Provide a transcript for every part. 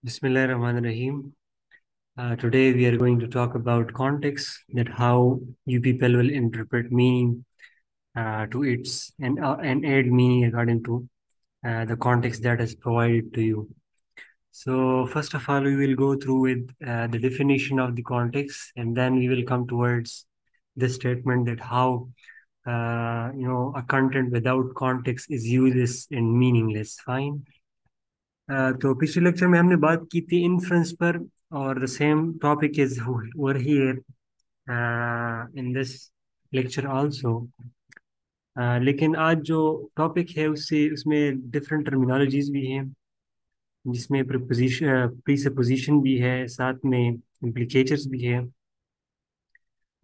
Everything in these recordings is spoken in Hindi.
Bismillahirrahmanirrahim. Today we are going to talk about context, that how you people will interpret meaning to its and add meaning according to the context that is provided to you. So first of all, we will go through with the definition of the context, and then we will come towards the statement that how a content without context is useless and meaningless. Fine. तो पिछले लेक्चर में हमने बात की थी इन्फ्रेंस पर और the same topic is over here in this lecture also. लेकिन आज जो टॉपिक है उससे उसमें डिफरेंट टर्मिनोलॉजीज भी हैं, जिसमें प्रीपोजिशन प्रीसपोजिशन भी है, साथ में इम्प्लिकेटर्स भी है,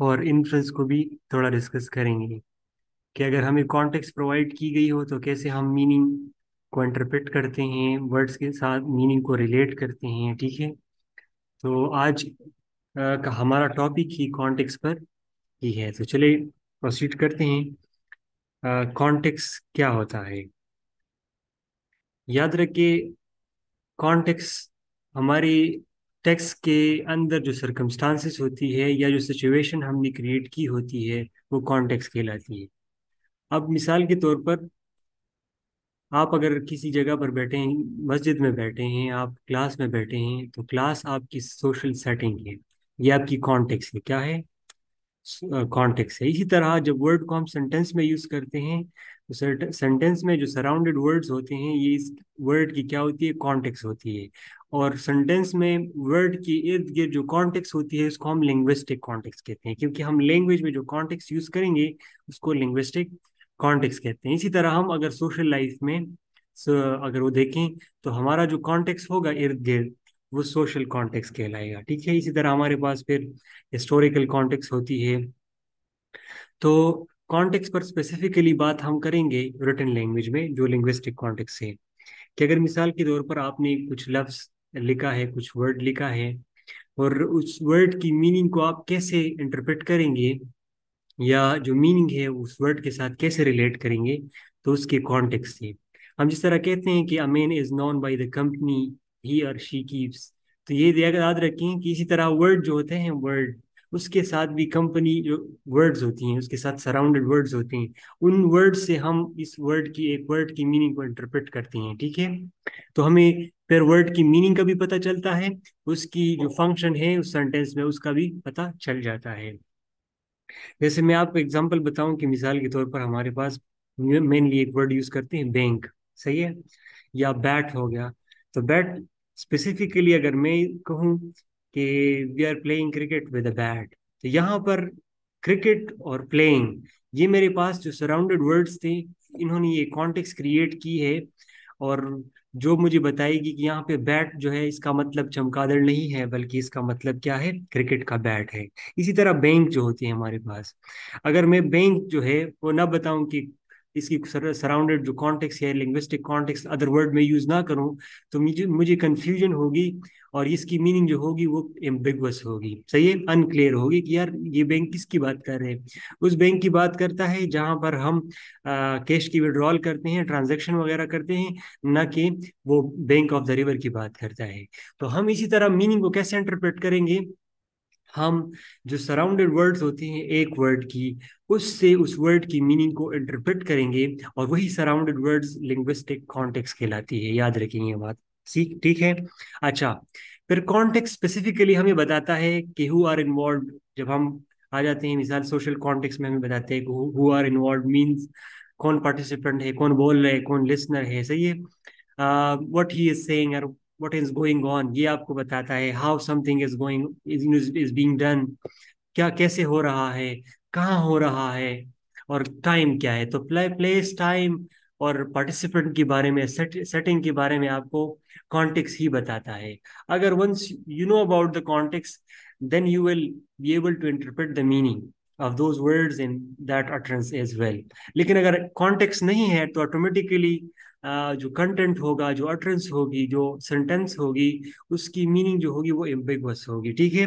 और इन्फ्रेंस को भी थोड़ा डिस्कस करेंगे कि अगर हमें कॉन्टेक्स्ट प्रोवाइड की गई हो तो कैसे हम मीनिंग को इंटरप्रेट करते हैं, वर्ड्स के साथ मीनिंग को रिलेट करते हैं। ठीक है, तो आज का हमारा टॉपिक ही कॉन्टेक्स्ट पर ही है। तो चलिए प्रोसीड करते हैं। कॉन्टेक्स्ट क्या होता है? याद रखिए, कॉन्टेक्स्ट हमारी टेक्स्ट के अंदर जो सर्कमस्टांसेस होती है या जो सिचुएशन हमने क्रिएट की होती है वो कॉन्टेक्स्ट कहलाती है। अब मिसाल के तौर पर आप अगर किसी जगह पर बैठे हैं, मस्जिद में बैठे हैं, आप क्लास में बैठे हैं, तो क्लास आपकी सोशल सेटिंग है, ये आपकी कॉन्टेक्स्ट है। क्या है? कॉन्टेक्स्ट है। इसी तरह जब वर्ड को हम सेंटेंस में यूज करते हैं तो सेंटेंस में जो सराउंडेड वर्ड्स होते हैं ये इस वर्ड की क्या होती है? कॉन्टेक्स्ट होती है। और सेंटेंस में वर्ड की इर्द गिर्द जो कॉन्टेक्स्ट होती है उसको हम लिंग्विस्टिक कॉन्टेक्स्ट कहते हैं, क्योंकि हम लैंग्वेज में जो कॉन्टेक्स्ट यूज करेंगे उसको लिंग्विस्टिक कॉन्टेक्स्ट कहते हैं। इसी तरह हम अगर सोशल लाइफ में अगर वो देखें तो हमारा जो कॉन्टेक्स्ट होगा इर्द गिर्द वो सोशल कॉन्टेक्स्ट कहलाएगा। ठीक है, इसी तरह हमारे पास फिर हिस्टोरिकल कॉन्टेक्स्ट होती है। तो कॉन्टेक्स्ट पर स्पेसिफिकली बात हम करेंगे रिटन लैंग्वेज में, जो लिंग्विस्टिक कॉन्टेक्स्ट है। कि अगर मिसाल के तौर पर आपने कुछ लफ्ज लिखा है, कुछ वर्ड लिखा है, और उस वर्ड की मीनिंग को आप कैसे इंटरप्रेट करेंगे या जो मीनिंग है उस वर्ड के साथ कैसे रिलेट करेंगे, तो उसके कॉन्टेक्स्ट से हम जिस तरह कहते हैं कि a man is known by the company he और शी कीप्स, तो ये याद रखें कि इसी तरह वर्ड जो होते हैं, वर्ड उसके साथ भी कंपनी जो वर्ड्स होती हैं उसके साथ सराउंडेड वर्ड्स होते हैं, उन वर्ड से हम इस वर्ड की एक वर्ड की मीनिंग को इंटरप्रेट करते हैं। ठीक है, तो हमें फिर वर्ड की मीनिंग का भी पता चलता है, उसकी जो फंक्शन है उस सेंटेंस में उसका भी पता चल जाता है। जैसे मैं आपको एग्जांपल बताऊं कि मिसाल के तौर पर हमारे पास मेनली एक वर्ड यूज करते हैं, बैंक। सही है, या बैट हो गया। तो बैट स्पेसिफिकली अगर मैं कहूँ कि we are playing cricket with a bat, तो यहाँ पर क्रिकेट और प्लेइंग, ये मेरे पास जो सराउंडेड वर्ड्स थे इन्होंने ये कॉन्टेक्स्ट क्रिएट की है। और जो मुझे बताएगी कि यहाँ पे बैट जो है इसका मतलब चमगादड़ नहीं है, बल्कि इसका मतलब क्या है? क्रिकेट का बैट है। इसी तरह बैंक जो होती है हमारे पास, अगर मैं बैंक जो है वो ना बताऊं कि इसकी सराउंडेड जो कॉन्टेक्स्ट है, लिंग्विस्टिक कॉन्टेक्स्ट अदर वर्ड में यूज ना करूं, तो मुझे मुझे कंफ्यूजन होगी और इसकी मीनिंग जो होगी वो एम्बिगुअस होगी। सही है, अनक्लियर होगी कि यार ये बैंक किसकी बात कर रहे हैं। उस बैंक की बात करता है जहां पर हम कैश की विड्रॉल करते हैं, ट्रांजैक्शन वगैरह करते हैं, ना कि वो बैंक ऑफ द रिवर की बात करता है। तो हम इसी तरह मीनिंग को कैसे इंटरप्रेट करेंगे? हम जो सराउंडेड वर्ड्स होते हैं एक वर्ड की, उससे उस वर्ड की मीनिंग को इंटरप्रेट करेंगे, और वही सराउंडेड वर्ड्स लिंग्विस्टिक कॉन्टेक्स्ट कहलाती है। याद रखेंगे ये बात। ठीक ठीक है। अच्छा, फिर कॉन्टेक्स्ट स्पेसिफिकली हमें बताता है कि हु आर इन्वॉल्व। जब हम आ जाते हैं मिसाल सोशल कॉन्टेक्स्ट में, हमें बताते हैं कि हु आर इन्वॉल्व मीन्स कौन पार्टिसिपेंट है, कौन बोल रहे हैं, कौन लिसनर है। सही है, व्हाट ही इज सेइंग और व्हाट इज गोइंग ऑन, ये आपको बताता है। How something is going is being done, क्या कैसे हो रहा है, कहाँ हो रहा है, और टाइम क्या है। तो प्लेस, टाइम और पार्टिसिपेंट के बारे में, सेटिंग के बारे में आपको कॉन्टेक्स्ट ही बताता है। अगर once you know about the context, then you will be able to interpret the meaning of those words in that utterance as well. लेकिन अगर कॉन्टेक्स्ट नहीं है तो ऑटोमेटिकली जो कंटेंट होगा, जो अटरेंस होगी, जो सेंटेंस होगी, उसकी मीनिंग जो होगी वो एम्बिगुअस होगी। ठीक है,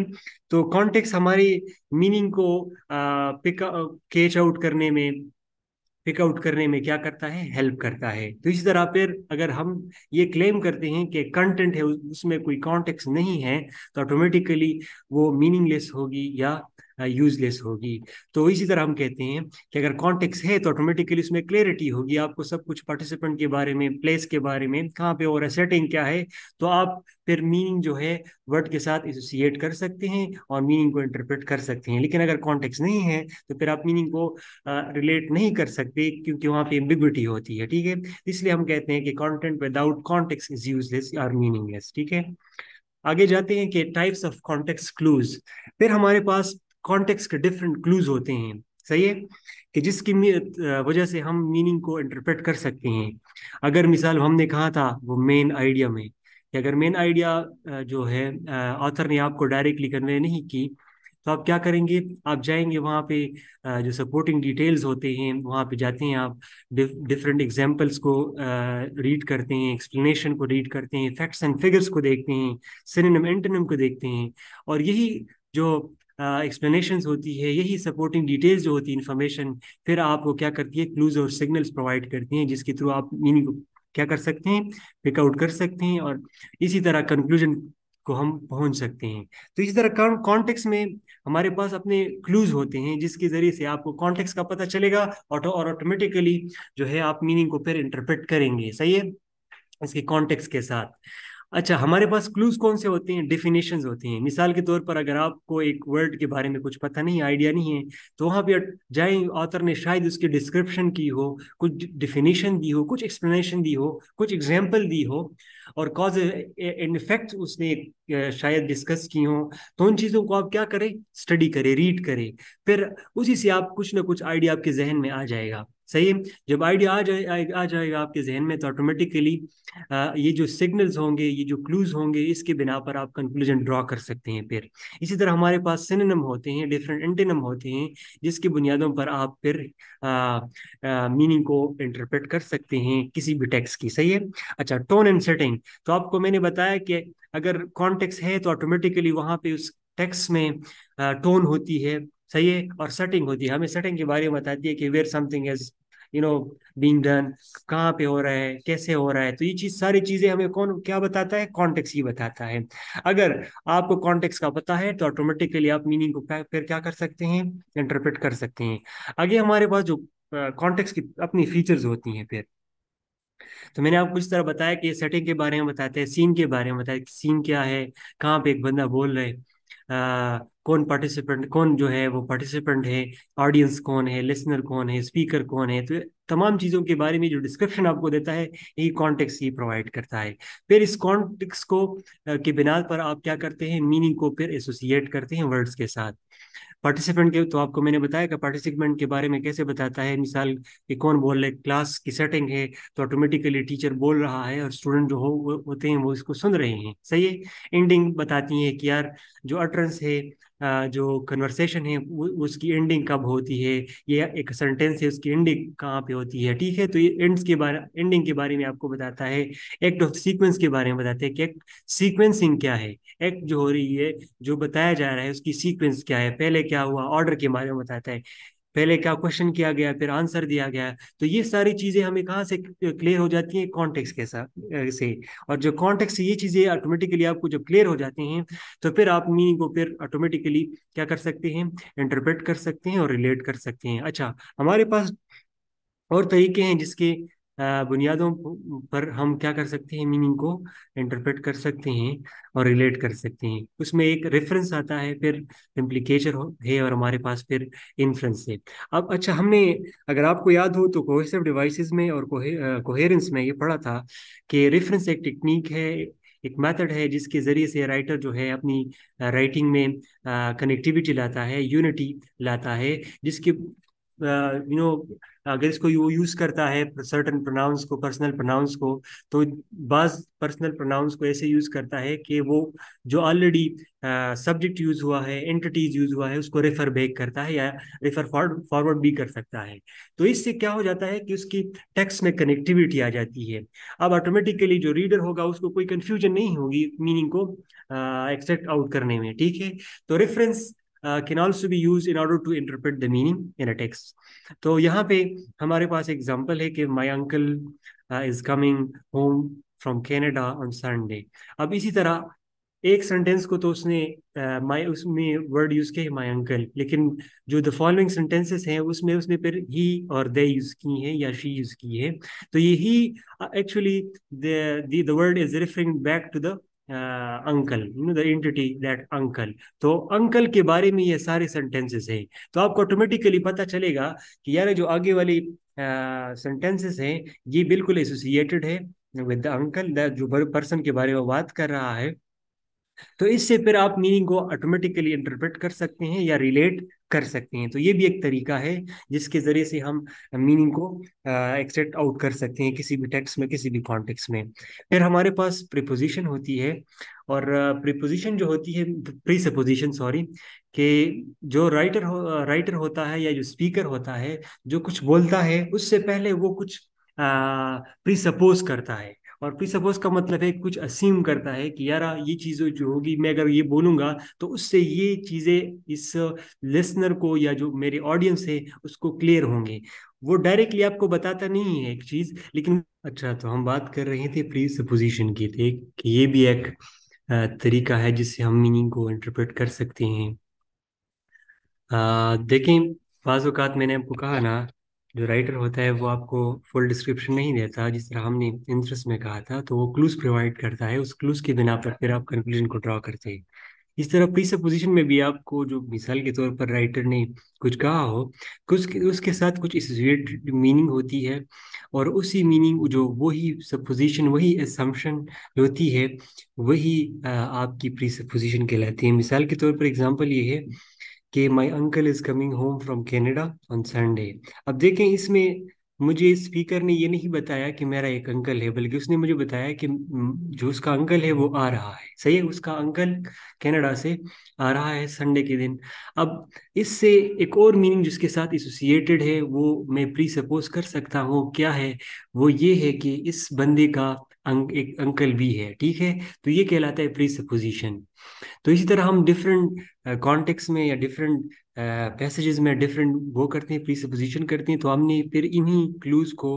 तो कॉन्टेक्स्ट हमारी मीनिंग को पिक कैच आउट करने में पिक आउट करने में क्या करता है, हेल्प करता है। तो इसी तरह फिर अगर हम ये क्लेम करते हैं कि कंटेंट है उसमें कोई कॉन्टेक्स्ट नहीं है, तो ऑटोमेटिकली वो मीनिंगलेस होगी या यूजलेस होगी। तो इसी तरह हम कहते हैं कि अगर कॉन्टेक्स्ट है तो ऑटोमेटिकली उसमें क्लैरिटी होगी, आपको सब कुछ पार्टिसिपेंट के बारे में, प्लेस के बारे में, कहाँ पे हो रहा है, सेटिंग क्या है, तो आप फिर मीनिंग जो है वर्ड के साथ एसोसिएट कर सकते हैं और मीनिंग को इंटरप्रेट कर सकते हैं। लेकिन अगर कॉन्टेक्स्ट नहीं है तो फिर आप मीनिंग को रिलेट नहीं कर सकते, क्योंकि वहां पे एम्बिग्विटी होती है। ठीक है, इसलिए हम कहते हैं कि content without context is useless और मीनिंगलेस। ठीक है, आगे जाते हैं कि टाइप्स ऑफ कॉन्टेक्स्ट क्लूज। फिर हमारे पास कॉन्टेक्स्ट के डिफरेंट क्लूज होते हैं, सही है, कि जिसकी वजह से हम मीनिंग को इंटरप्रेट कर सकते हैं। अगर मिसाल हमने कहा था वो मेन आइडिया में, कि अगर मेन आइडिया जो है ऑथर ने आपको डायरेक्टली कन्वे नहीं की, तो आप क्या करेंगे, आप जाएंगे वहाँ पे जो सपोर्टिंग डिटेल्स होते हैं वहाँ पे जाते हैं आप, डिफरेंट एग्जाम्पल्स को रीड करते हैं, एक्सप्लेनेशन को रीड करते हैं, फैक्ट्स एंड फिगर्स को देखते हैं, सिनोनिम एंटोनिम को देखते हैं, और यही जो एक्सप्लेनेशंस होती है, यही सपोर्टिंग डिटेल्स जो होती है, इंफॉर्मेशन, फिर आपको क्या करती है, क्लूज और सिग्नल्स प्रोवाइड करती हैं, जिसके थ्रू आप मीनिंग को क्या कर सकते हैं, पिक आउट कर सकते हैं, और इसी तरह कंक्लूजन को हम पहुंच सकते हैं। तो इसी तरह कॉन्टेक्स्ट में हमारे पास अपने क्लूज होते हैं, जिसके जरिए से आपको कॉन्टेक्स्ट का पता चलेगा, और ऑटोमेटिकली जो है आप मीनिंग को फिर इंटरप्रेट करेंगे, सही है, इसके कॉन्टेक्स्ट के साथ। अच्छा, हमारे पास क्लूज कौन से होते हैं, डिफिनेशंस होते हैं। मिसाल के तौर पर अगर आपको एक वर्ड के बारे में कुछ पता नहीं, आइडिया नहीं है, तो वहां पे जाए, ऑथर ने शायद उसकी डिस्क्रिप्शन की हो, कुछ डिफिनेशन दी हो, कुछ एक्सप्लेनेशन दी हो, कुछ एग्जाम्पल दी हो, और कॉज एंड इफेक्ट उसने शायद डिस्कस की हो। तो उन चीज़ों को आप क्या करें, स्टडी करें, रीड करें, फिर उसी से आप कुछ ना कुछ आइडिया आपके जहन में आ जाएगा, सही है। जब आइडिया आ जाएगा आपके जहन में, तो ऑटोमेटिकली ये जो सिग्नल्स होंगे, ये जो क्लूज होंगे, इसके बिना पर आप कंक्लूजन ड्रॉ कर सकते हैं फिर। इसी तरह हमारे पास सिनोनिम होते हैं, डिफरेंट एंटोनिम होते हैं, जिसकी बुनियादों पर आप फिर मीनिंग को इंटरप्रेट कर सकते हैं किसी भी टेक्स्ट की, सही है। अच्छा, टोन एंड सेटिंग, तो आपको मैंने बताया कि अगर कॉन्टेक्स्ट है तो ऑटोमेटिकली वहां पे उस टेक्स्ट में टोन होती है, सही है, और सेटिंग होती है, हमें सेटिंग के बारे में बताती है कि where something is being done, कहाँ पे हो रहा है, कैसे हो रहा है। तो ये चीज, सारी चीजें हमें कौन क्या बताता है, कॉन्टेक्स्ट ही बताता है। अगर आपको कॉन्टेक्स्ट का पता है तो ऑटोमेटिकली आप मीनिंग को फिर क्या कर सकते हैं, इंटरप्रेट कर सकते हैं। आगे हमारे पास जो कॉन्टेक्स्ट की अपनी फीचर्स होती हैं फिर, तो मैंने आपको इस तरह बताया कि सेटिंग के बारे में बताते हैं, सीन के बारे में बताया कि सीन क्या है, कहाँ पे एक बंदा बोल रहा है, कौन पार्टिसिपेंट, कौन जो है वो पार्टिसिपेंट है, ऑडियंस कौन है, लिसनर कौन है, स्पीकर कौन है। तो तमाम चीज़ों के बारे में जो डिस्क्रिप्शन आपको देता है, यही कॉन्टेक्स्ट ही प्रोवाइड करता है। फिर इस कॉन्टेक्स्ट को के बिना पर आप क्या करते हैं, मीनिंग को फिर एसोसिएट करते हैं वर्ड्स के साथ। पार्टिसिपेंट के, तो आपको मैंने बताया कि पार्टिसिपेंट के बारे में कैसे बताता है, मिसाल कि कौन बोल रहे, क्लास की सेटिंग है, तो ऑटोमेटिकली टीचर बोल रहा है और स्टूडेंट जो होते हैं वो इसको सुन रहे हैं, सही है। एंडिंग बताती है कि यार जो अटरेंस है, जो कन्वर्सेशन है, उसकी एंडिंग कब होती है, ये एक सेंटेंस है, उसकी एंडिंग कहाँ पे होती है। ठीक है, तो ये एंडिंग के बारे में आपको बताता है। एक्ट ऑफ सीक्वेंस के बारे में बताते हैं कि एक्ट सीक्वेंसिंग क्या है, एक्ट जो हो रही है, जो बताया जा रहा है, उसकी सीक्वेंस क्या है, पहले क्या हुआ, ऑर्डर के बारे में बताता है, पहले क्या क्वेश्चन किया गया, फिर आंसर दिया गया। तो ये सारी चीजें हमें कहाँ से क्लियर हो जाती हैं, कॉन्टेक्स्ट के साथ से। और जो कॉन्टेक्स्ट से ये चीजें ऑटोमेटिकली आपको जब क्लियर हो जाती हैं, तो फिर आप मीनिंग को फिर ऑटोमेटिकली क्या कर सकते हैं, इंटरप्रेट कर सकते हैं और रिलेट कर सकते हैं। अच्छा, हमारे पास और तरीके हैं जिसके बुनियादों पर हम क्या कर सकते हैं, मीनिंग को इंटरप्रेट कर सकते हैं और रिलेट कर सकते हैं। उसमें एक रेफरेंस आता है, फिर इम्प्लीकेशन है, और हमारे पास फिर इन्फ्रेंस है। अब अच्छा, हमने, अगर आपको याद हो तो कोहेसिव डिवाइसेस में और कोहेरेंस में ये पढ़ा था कि रेफरेंस एक टेक्निक है, एक मेथड है, जिसके जरिए से राइटर जो है अपनी राइटिंग में कनेक्टिविटी लाता है, यूनिटी लाता है, जिसके अगर इसको यूज करता है सर्टन प्रोनाउंस को, पर्सनल प्रोनाउंस को, तो बाज पर्सनल प्रोनाउंस को ऐसे यूज करता है कि वो जो ऑलरेडी सब्जेक्ट यूज हुआ है, एंटिटीज यूज हुआ है, उसको रेफर बैक करता है या रेफर फॉरवर्ड भी कर सकता है। तो इससे क्या हो जाता है कि उसकी टेक्स्ट में कनेक्टिविटी आ जाती है। अब ऑटोमेटिकली जो रीडर होगा उसको कोई कंफ्यूजन नहीं होगी मीनिंग को एक्सट्रैक्ट आउट करने में। ठीक है, तो reference can also be use in order to interpret the meaning in a text. तो यहाँ पे हमारे पास एग्जांपल है कि my uncle is coming home from Canada on Sunday. अब इसी तरह एक सेंटेंस को तो उसने माय उसमें वर्ड यूज किया माय अंकल, लेकिन जो द फॉलोइंग सेंटेंसेस हैं उसमें उसने फिर ही और दे यूज की हैं या शी यूज की है। तो ये ही actually the word is referring back to the uncle, the entity that uncle. तो अंकल के बारे में ये सारे सेंटेंसेस हैं। तो आपको ऑटोमेटिकली पता चलेगा कि यार जो आगे वाली सेंटेंसेस हैं ये बिल्कुल एसोसिएटेड है विद द अंकल, जो पर्सन के बारे में बात कर रहा है। तो इससे फिर आप मीनिंग को ऑटोमेटिकली इंटरप्रेट कर सकते हैं या रिलेट कर सकते हैं। तो ये भी एक तरीका है जिसके जरिए से हम मीनिंग को एक्सट्रैक्ट आउट कर सकते हैं किसी भी टेक्स्ट में, किसी भी कॉन्टेक्स्ट में। फिर हमारे पास प्रीपोजिशन होती है, और प्रीपोजिशन जो होती है, प्री सपोजिशन सॉरी, कि जो राइटर होता है या जो स्पीकर होता है जो कुछ बोलता है उससे पहले वो कुछ प्री सपोज करता है। और प्री सपोज का मतलब है कुछ अस्यूम करता है कि यार ये चीज़ जो होगी, मैं अगर ये बोलूंगा तो उससे ये चीज़ें इस लिसनर को या जो मेरे ऑडियंस है उसको क्लियर होंगे। वो डायरेक्टली आपको बताता नहीं है एक चीज़, लेकिन अच्छा, तो हम बात कर रहे थे प्री सपोजिशन की, थे कि ये भी एक तरीका है जिससे हम मीनिंग को इंटरप्रेट कर सकते हैं। देखें, बाज़ औक़ात मैंने आपको कहा ना, जो राइटर होता है वो आपको फुल डिस्क्रिप्शन नहीं देता, जिस तरह हमने इंटरेस्ट में कहा था, तो वो क्लूज प्रोवाइड करता है। उस क्लूज के बिना पर फिर आप कंक्लूजन को ड्रॉ करते हैं। इस तरह प्री सपोजिशन में भी आपको जो मिसाल के तौर पर राइटर ने कुछ कहा हो, कुछ उसके साथ कुछ एसोसिएटेड मीनिंग होती है, और उसी मीनिंग जो वही सपोजिशन, वही असम्पशन होती है, वही आपकी प्री सपोजिशन कहलाती है। मिसाल के तौर पर एग्जांपल ये है कि my uncle is coming home from Canada on Sunday. अब देखें, इसमें मुझे स्पीकर ने ये नहीं बताया कि मेरा एक अंकल है, बल्कि उसने मुझे बताया कि जो उसका अंकल है वो आ रहा है। सही है, उसका अंकल कनाडा से आ रहा है संडे के दिन। अब इससे एक और मीनिंग जिसके साथ एसोसिएटेड है वो मैं प्री सपोज कर सकता हूँ, क्या है वो? ये है कि इस बंदे का एक अंकल भी है। ठीक है, तो ये कहलाता है प्री सपोजिशन। तो इसी तरह हम डिफरेंट कॉन्टेक्स्ट में या डिफरेंट पैसेजेस में डिफरेंट वो करते हैं, प्रीसपोजिशन करते हैं। तो हमने फिर इन्हीं क्लूज को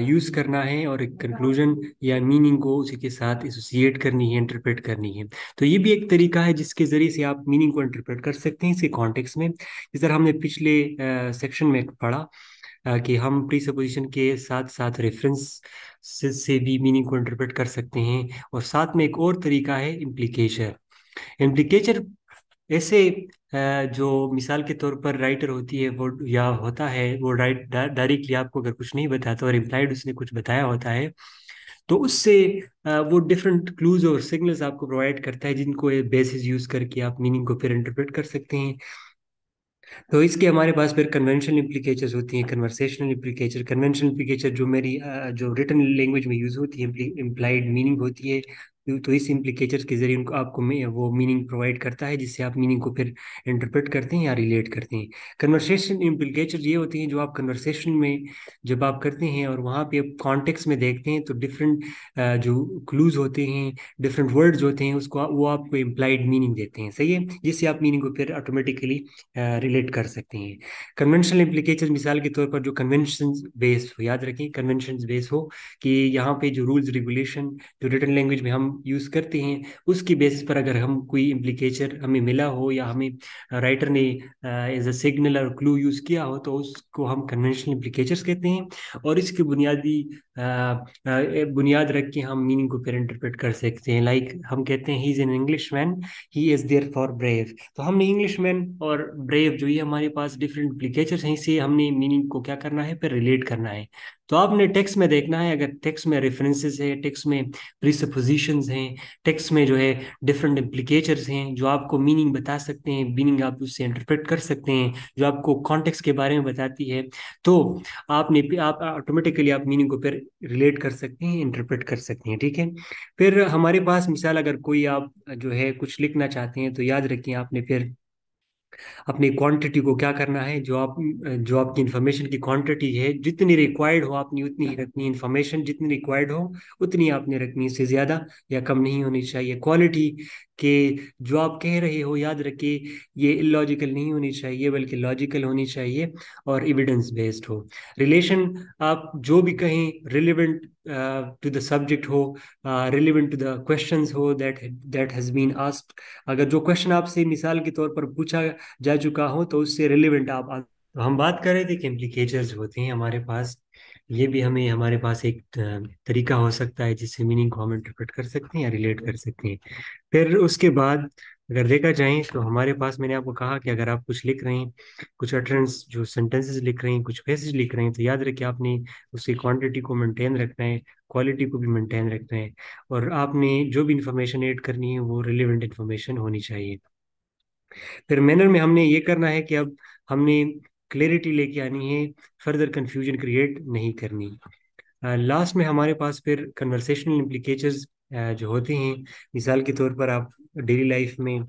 यूज करना है और एक कंक्लूजन या मीनिंग को उसी के साथ एसोसिएट करनी है, इंटरप्रेट करनी है। तो ये भी एक तरीका है जिसके जरिए से आप मीनिंग को इंटरप्रेट कर सकते हैं इसके कॉन्टेक्स्ट में। इस तरह हमने पिछले सेक्शन में पढ़ा कि हम प्रीसपोजिशन के साथ साथ रेफरेंस से भी मीनिंग को इंटरप्रेट कर सकते हैं। और साथ में एक और तरीका है इम्प्लीकेशन। इम्प्लीकेचर ऐसे जो मिसाल के तौर पर राइटर होती है वो या होता है वो डायरेक्टली आपको अगर कुछ नहीं बताता और इम्प्लाइड उसने कुछ बताया होता है, तो उससे वो डिफरेंट क्लूज और सिग्नल्स आपको प्रोवाइड करता है जिनको बेसिस यूज करके आप मीनिंग को फिर इंटरप्रेट कर सकते हैं। तो इसके हमारे पास फिर कन्वेंशनल इम्प्लीकेचर्स होती हैं, कन्वर्सेशनल इम्प्लीकेचर। कन्वेंशनल इम्प्लीकेचर जो मेरी जो रिटन लैंग्वेज में यूज होती है, इम्प्लाइड मीनिंग होती है। तो इस इम्प्लीकेचर के जरिए उनको आपको वो मीनिंग प्रोवाइड करता है जिससे आप मीनिंग को फिर इंटरप्रेट करते हैं या रिलेट करते हैं। कन्वर्सेशन इम्प्लीकेचर ये होती हैं जो आप कन्वर्सेशन में जब आप करते हैं और वहाँ पे आप कॉन्टेक्स्ट में देखते हैं, तो डिफरेंट जो क्लूज होते हैं, डिफरेंट वर्ड्स होते हैं, उसको वो आपको इम्प्लाइड मीनिंग देते हैं। सही है, जिससे आप मीनिंग को फिर ऑटोमेटिकली रिलेट कर सकते हैं। कन्वेंशनल इम्प्लीकेशन मिसाल के तौर पर जो कन्वेंशन बेस्ड हो, याद रखें कन्वेंशन बेस्ड हो, कि यहाँ पे जो रूल्स रेगुलेशन जो रिटन लैंग्वेज में हम यूज करते हैं उसकी बेसिस पर अगर हम कोई इम्प्लीकेचर हमें मिला हो या हमें राइटर ने एज अ सिग्नल और क्लू यूज किया हो, तो उसको हम कन्वेंशनल इम्प्लीकेचर्स कहते हैं। और इसकी बुनियाद रख के हम मीनिंग को फिर इंटरप्रेट कर सकते हैं। लाइक हम कहते हैं he is an English man, he is there for brave. तो हमने इंग्लिश मैन और ब्रेव जो ये हमारे पास डिफरेंट इम्प्लीकेचर्स हैं, इससे हमने मीनिंग को क्या करना है, फिर रिलेट करना है। तो आपने टेक्स्ट में देखना है, अगर टेक्स्ट में रेफरेंसेस है, टेक्स्ट में प्रीसपोजिशंस हैं, टेक्स्ट में जो है डिफरेंट इम्प्लीकेचर्स हैं जो आपको मीनिंग बता सकते हैं, मीनिंग आप उससे इंटरप्रेट कर सकते हैं, जो आपको कॉन्टेक्स्ट के बारे में बताती है, तो आप ऑटोमेटिकली आप मीनिंग को फिर रिलेट कर सकते हैं, इंटरप्रेट कर सकते हैं। ठीक है, फिर हमारे पास मिसाल अगर कोई आप जो है कुछ लिखना चाहते हैं, तो याद रखिए आपने फिर अपनी क्वांटिटी को क्या करना है, जो आपकी इंफॉर्मेशन की क्वांटिटी है, जितनी रिक्वायर्ड हो आपने उतनी ही रखनी। इंफॉर्मेशन जितनी रिक्वायर्ड हो उतनी आपने रखनी, इससे ज़्यादा या कम नहीं होनी चाहिए। क्वालिटी कि जो आप कह रहे हो, याद रखिए, ये इलॉजिकल नहीं होनी चाहिए बल्कि लॉजिकल होनी चाहिए और एविडेंस बेस्ड हो। रिलेशन आप जो भी कहें, रिलेवेंट टू द सब्जेक्ट हो, रिलेवेंट टू द क्वेश्चंस हो दैट हैज बीन आस्क्ड। अगर जो क्वेश्चन आपसे मिसाल के तौर पर पूछा जा चुका हो तो उससे रिलेवेंट आप तो हम बात कर रहे थे कि इम्प्लीकेचर्स होते हैं हमारे पास। ये भी हमें हमारे पास एक तरीका हो सकता है जिससे मीनिंग को हम इंटरप्रेट कर सकते हैं या रिलेट कर सकते हैं। फिर उसके बाद अगर देखा जाए तो हमारे पास, मैंने आपको कहा कि अगर आप कुछ लिख रहे हैं, कुछ अटरेंस जो सेंटेंसेस लिख रहे हैं, कुछ पैसेज लिख रहे हैं, तो याद रखिए आपने उसकी क्वांटिटी को मेंटेन रखना है, क्वालिटी को भी मेंटेन रखना है, और आपने जो भी इंफॉर्मेशन ऐड करनी है वो रिलेवेंट इंफॉर्मेशन होनी चाहिए। फिर मैनर में हमने ये करना है कि अब हमने क्लैरिटी लेके आनी है, फर्दर कंफ्यूजन क्रिएट नहीं करनी। लास्ट में हमारे पास फिर कन्वर्सेशनल इम्प्लीकेचर्स जो होते हैं, मिसाल के तौर पर आप डेली लाइफ में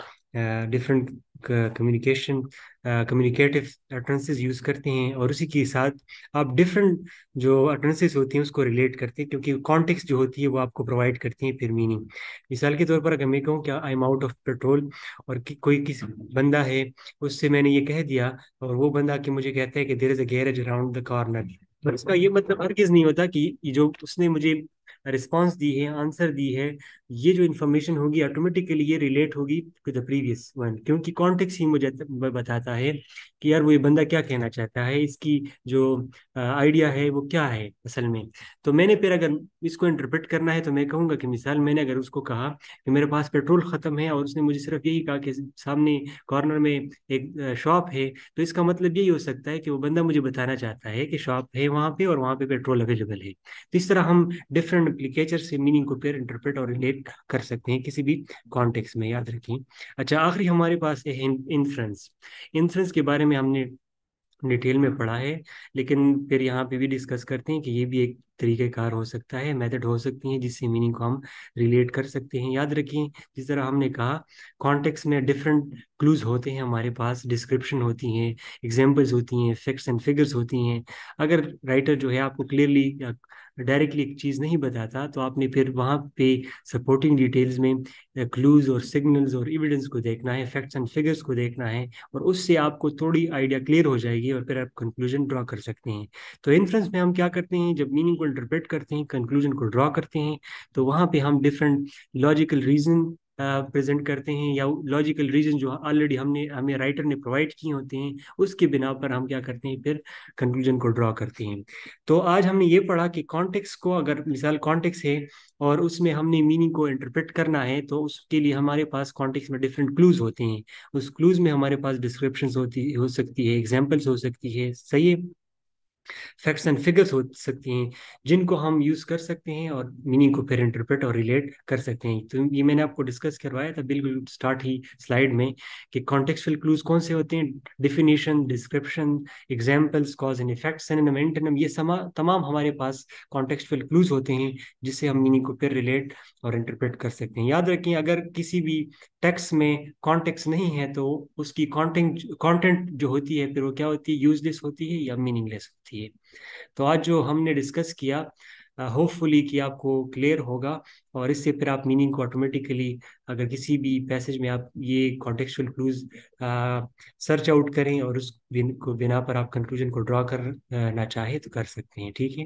different communication communicative utterances use करते हैं, और उसी के साथ आप डिफरेंट जो अटरेंसेस होती हैं उसको रिलेट करते हैं, क्योंकि कॉन्टेक्स्ट जो होती है वो आपको प्रोवाइड करती हैं फिर मीनिंग। मिसाल के तौर पर अगर मैं कहूँ कि I am out of petrol, और कोई किसी बंदा है, उससे मैंने ये कह दिया, और वो बंदा कि मुझे कहता है कि there is a garage around the corner, पर इसका ये मतलब हरगिज नहीं होता कि ये जो उसने मुझे रिस्पांस दी है, आंसर दी है, ये जो इन्फॉर्मेशन होगी ऑटोमेटिकली ये रिलेट होगी टू द प्रीवियस वन, क्योंकि कॉन्टेक्स्ट ही मुझे बताता है कि यार वो ये बंदा क्या कहना चाहता है, इसकी जो आइडिया है वो क्या है असल में। तो मैंने फिर अगर इसको इंटरप्रेट करना है तो मैं कहूँगा कि मिसाल मैंने अगर उसको कहा कि मेरे पास पेट्रोल ख़त्म है, और उसने मुझे सिर्फ यही कहा कि सामने कॉर्नर में एक शॉप है, तो इसका मतलब यही हो सकता है कि वो बंदा मुझे बताना चाहता है कि शॉप है वहाँ पे और वहाँ पे पेट्रोल अवेलेबल है। तो इस तरह हम डिफरेंट एप्लीकेचर से मीनिंग को फिर इंटरप्रेट और रिलेट कर सकते हैं किसी भी कॉन्टेक्स्ट में, याद रखें। अच्छा, आखिरी हमारे पास है इन्फ्रेंस। इन्फ्रेंस के बारे में हमने डिटेल में पढ़ा है, लेकिन फिर यहाँ पे भी डिस्कस करते हैं कि ये भी एक तरीक़ेकार हो सकता है, मेथड हो सकती है जिससे मीनिंग को हम रिलेट कर सकते हैं। याद रखें, जिस तरह हमने कहा, कॉन्टेक्स्ट में डिफरेंट क्लूज होते हैं हमारे पास, डिस्क्रिप्शन होती हैं, एग्जांपल्स होती हैं, फैक्ट्स एंड फिगर्स होती हैं। अगर राइटर जो है आपको क्लियरली या डायरेक्टली एक चीज़ नहीं बताता तो आपने फिर वहाँ पे सपोर्टिंग डिटेल्स में क्लूज और सिग्नल्स और एविडेंस को देखना है, फैक्ट्स एंड फिगर्स को देखना है, और उससे आपको थोड़ी आइडिया क्लियर हो जाएगी और फिर आप कंक्लूजन ड्रॉ कर सकते हैं। तो इन्फ्रेंस में हम क्या करते हैं, जब मीनिंग को इंटरप्रेट करते हैं, कंक्लूजन को ड्रॉ करते हैं, तो वहाँ पे हम डिफरेंट लॉजिकल रीजन प्रेजेंट करते हैं, या लॉजिकल रीजन जो ऑलरेडी हमने हमें राइटर ने प्रोवाइड किए होते हैं, उसके बिना पर हम क्या करते हैं, फिर कंक्लूजन को ड्रॉ करते हैं। तो आज हमने ये पढ़ा कि कॉन्टेक्स्ट को, अगर मिसाल कॉन्टेक्स्ट है और उसमें हमने मीनिंग को इंटरप्रेट करना है, तो उसके लिए हमारे पास कॉन्टेक्स्ट में डिफरेंट क्लूज होते हैं। उस क्लूज में हमारे पास डिस्क्रिप्शन हो सकती है, एग्जाम्पल्स हो सकती है, सही है, फैक्ट्स एंड फिगर्स हो सकती हैं, जिनको हम यूज कर सकते हैं और मीनिंग को फिर इंटरप्रेट और रिलेट कर सकते हैं। तो ये मैंने आपको डिस्कस करवाया था बिल्कुल स्टार्ट ही स्लाइड में कि कॉन्टेक्चुअल क्लूज कौन से होते हैं, definition, description, examples, cause and effect, synonym, antonym, ये तमाम हमारे पास कॉन्टेक्चुअल क्लूज होते हैं जिससे हम मीनिंग को फिर रिलेट और इंटरप्रेट कर सकते हैं। याद रखें, अगर किसी भी टेक्स्ट में कॉन्टेक्स्ट नहीं है तो उसकी कंटेंट जो होती है फिर वो क्या होती है, यूजलेस होती है या मीनिंगलेस होती है। तो आज जो हमने डिस्कस किया, होपफुली कि आपको क्लियर होगा, और इससे फिर आप मीनिंग को ऑटोमेटिकली, अगर किसी भी पैसेज में आप ये कॉन्टेक्चुअल क्लूज सर्च आउट करें और उस को बिना पर आप कंक्लूजन को ड्रॉ करना चाहे तो कर सकते हैं। ठीक है।